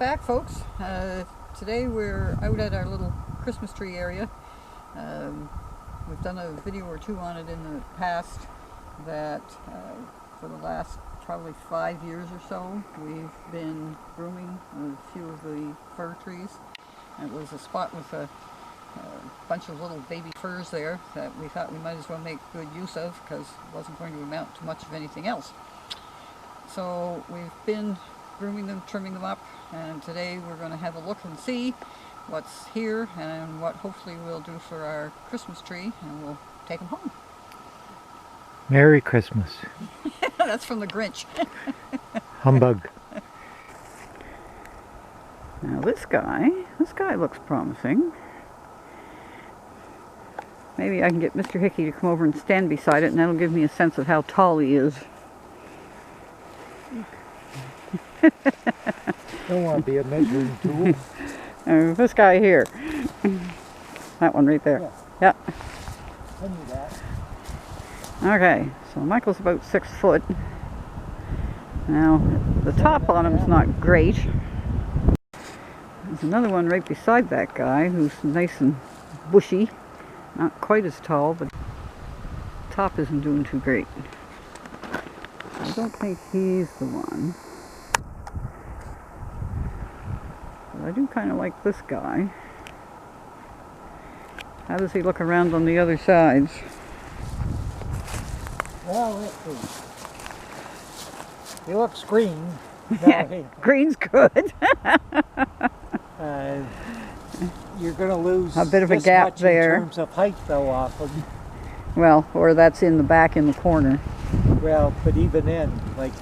back, folks. Today we're out at our little Christmas tree area. We've done a video or two on it in the past that for the last probably 5 years or so we've been grooming a few of the fir trees. It was a spot with a bunch of little baby firs there that we thought we might as well make good use of because it wasn't going to amount to much of anything else. So we've been grooming them, trimming them up, and today we're going to have a look and see what's here and what hopefully we'll do for our Christmas tree, and we'll take them home. Merry Christmas. That's from the Grinch. Humbug. Now this guy looks promising. Maybe I can get Mr. Hickey to come over and stand beside it, and that'll give me a sense of how tall he is. Don't want to be a measuring tool. This guy here. That one right there. Yeah. I knew that. Okay, so Michael's about 6 foot. Now, the top on him's not great. There's another one right beside that guy who's nice and bushy. Not quite as tall, but the top isn't doing too great. I don't think he's the one. But I do kind of like this guy. How does he look around on the other sides? Well, let's see. He looks green. Yeah, green's good. You're going to lose a bit of a gap there in terms of height, though, often. Well, or that's in the back in the corner. Well, but even then, like,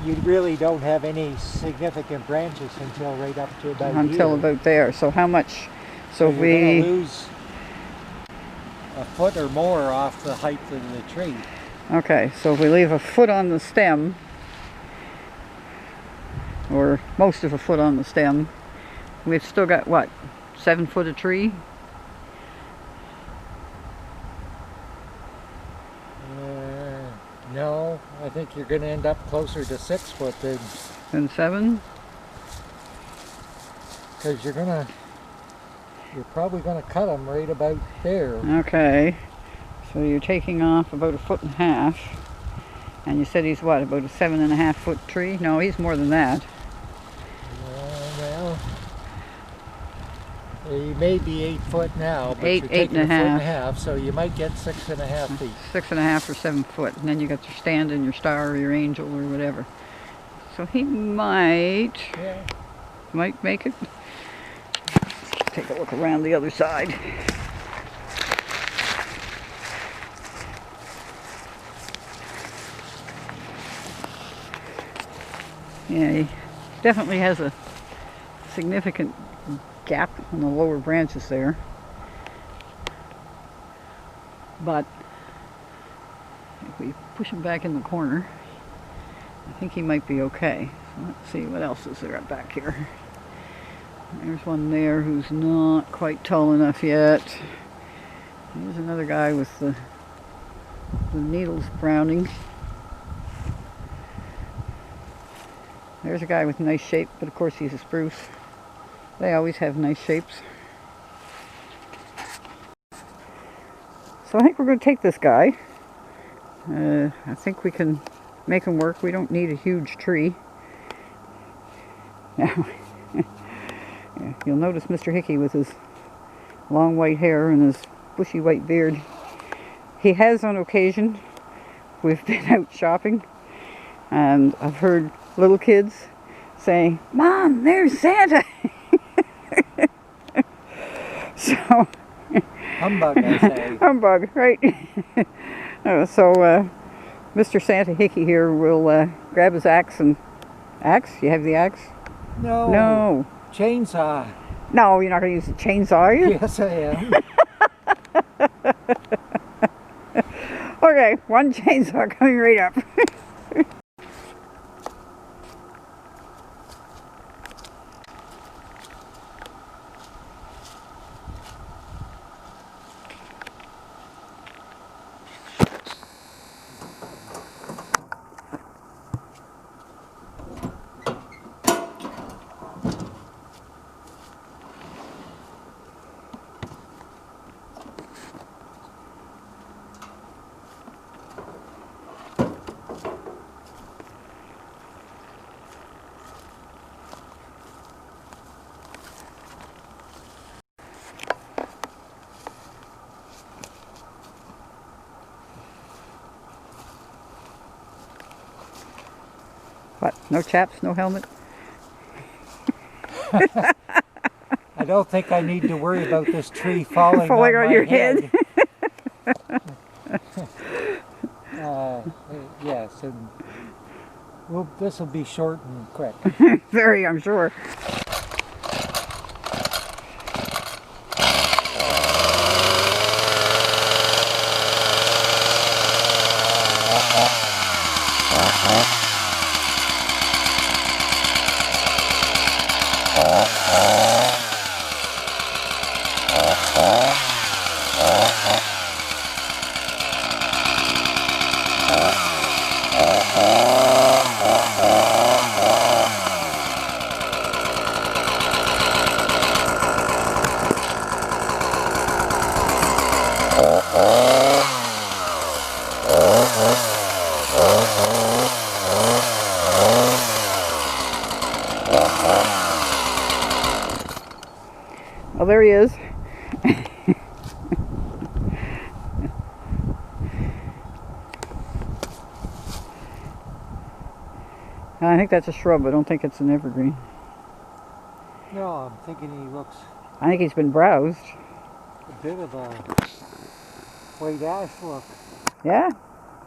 you really don't have any significant branches until right up to about about there. So how much? So you're going to lose a foot or more off the height of the tree. Okay, so if we leave a foot on the stem, or most of a foot on the stem, we've still got, what, 7 foot of tree? No, I think you're going to end up closer to 6 foot than 7? Because you're probably going to cut them right about there. Okay, so you're taking off about 1.5 feet, and you said he's what, about a 7.5 foot tree? No, he's more than that. Well, he may be 8 foot now, but eight you're taking and a a foot and half. a half, so you might get 6.5 feet. 6.5 or 7 foot, and then you got your stand and your star or your angel or whatever. So he might make it. Take a look around the other side. Yeah, he definitely has a significant gap in the lower branches there. But if we push him back in the corner, I think he might be okay. So let's see, what else is there back here? There's one there who's not quite tall enough yet. There's another guy with the needles browning. There's a guy with nice shape, but of course he's a spruce. They always have nice shapes. So I think we're going to take this guy. I think we can make him work. We don't need a huge tree. Now, you'll notice Mr. Hickey with his long white hair and his bushy white beard. He has on occasion, we've been out shopping, and I've heard little kids saying, "Mom, there's Santa!" So, humbug, I say. Humbug, right? So, Mr. Santa Hickey here will grab his axe and... Axe? You have the axe? No. No. Chainsaw. No, you're not going to use the chainsaw, are you? Yes, I am. Okay, one chainsaw coming right up. No chaps, no helmet? I don't think I need to worry about this tree falling on Falling on my your head. Yes, and this will be short and quick. Very, I'm sure. Well, there he is. I think that's a shrub. I don't think it's an evergreen. No, I'm thinking he looks I think he's been browsed. a bit of a white ash look. Yeah?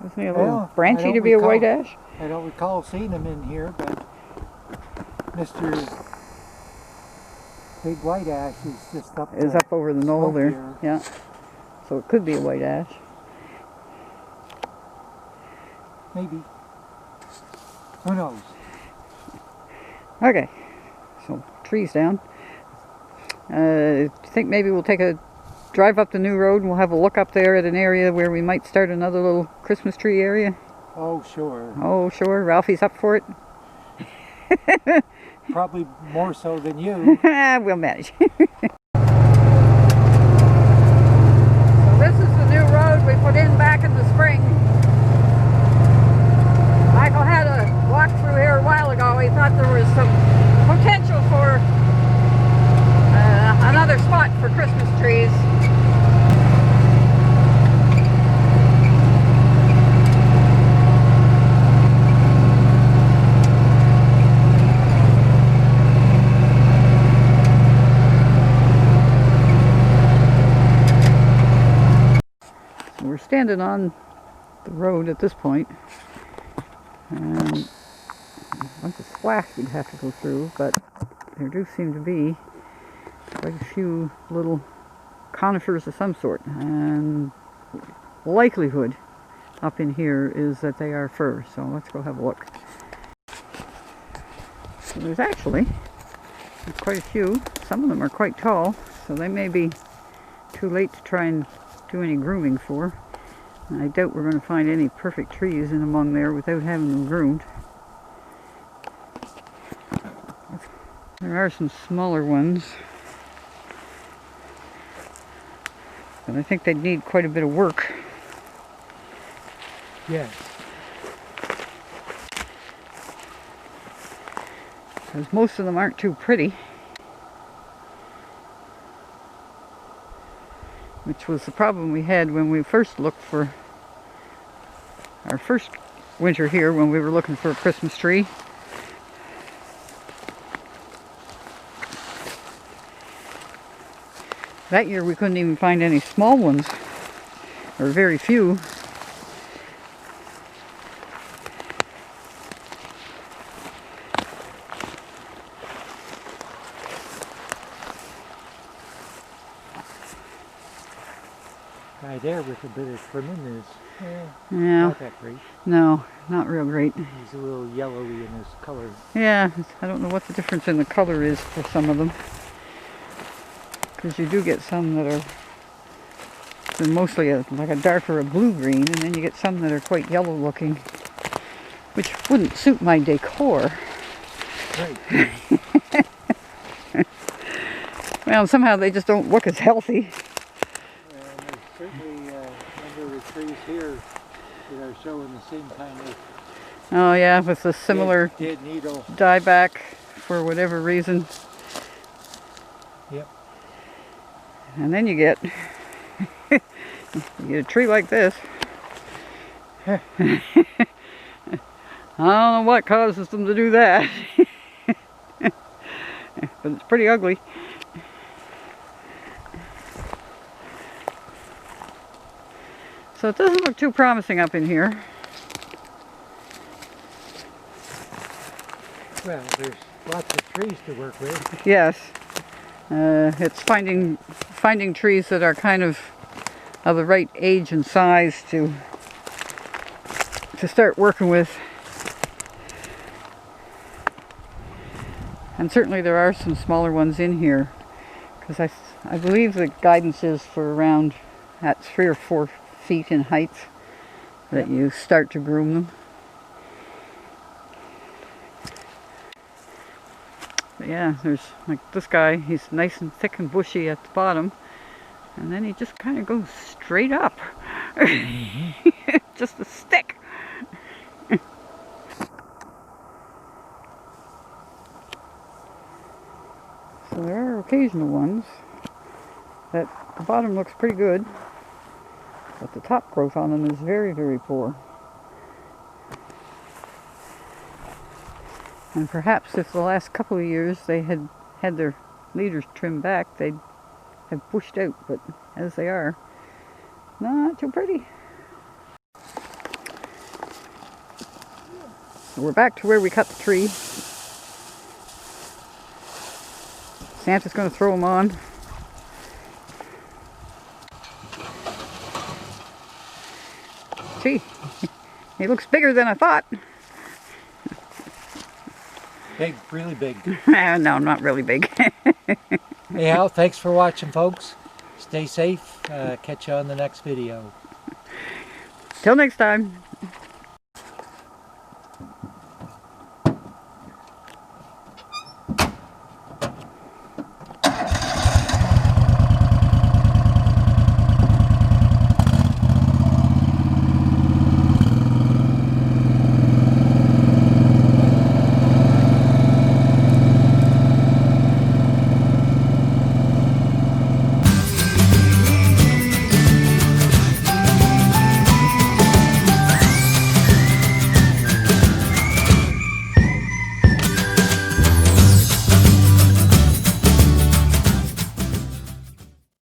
Isn't he a little Well, branchy to be a white ash? I don't recall seeing him in here, but Mr. Big White Ash is just up Is up over the knoll there. here. Yeah. So it could be a white ash. Maybe. Who knows? Okay. So trees down. I think maybe we'll take a drive up the new road and we'll have a look up there at an area where we might start another little Christmas tree area. Oh, sure. Oh, sure. Ralphie's up for it. Probably more so than you. We'll manage. So this is the new road we put in back in the spring. Michael had a walk through here a while ago. He thought there was some potential for another spot for Christmas trees. We're standing on the road at this point, and a bunch of slash we'd have to go through, but there do seem to be quite a few little conifers of some sort, and likelihood up in here is that they are fir, so let's go have a look. So there's actually quite a few. Some of them are quite tall, so they may be too late to try and do any grooming for. I doubt we're going to find any perfect trees in among there without having them groomed. There are some smaller ones, but I think they'd need quite a bit of work. Yes. Because most of them aren't too pretty. Which was the problem we had when we first looked for our first winter here, when we were looking for a Christmas tree. That year we couldn't even find any small ones, or very few. Right there with a bit of trimming is Yeah. not that great. No, not real great. He's a little yellowy in his color. Yeah, I don't know what the difference in the color is for some of them. Because you do get some that are they're mostly like a darker blue-green, and then you get some that are quite yellow looking, which wouldn't suit my decor. Right. Well, somehow they just don't look as healthy. And there's certainly a number of trees here that are showing the same kind of Oh yeah, with the similar dead needle. dieback for whatever reason. Yep. And then you get you get a tree like this. I don't know what causes them to do that. But it's pretty ugly. So it doesn't look too promising up in here. Well, there's lots of trees to work with. Yes. It's finding trees that are kind of the right age and size to start working with. And certainly there are some smaller ones in here, because I believe the guidance is for around at 3 or 4 feet in height that you start to groom them. But yeah, there's like this guy, he's nice and thick and bushy at the bottom, and then he just kind of goes straight up. Just a stick. So there are occasional ones that the bottom looks pretty good, but the top growth on them is very, very poor. And perhaps if the last couple of years they had had their leaders trimmed back, they'd have bushed out, but as they are, not too pretty. So we're back to where we cut the tree. Santa's going to throw them on. Gee, he looks bigger than I thought. Big, really big. No, not really big. Anyhow, thanks for watching, folks. Stay safe. Catch you on the next video. Till next time.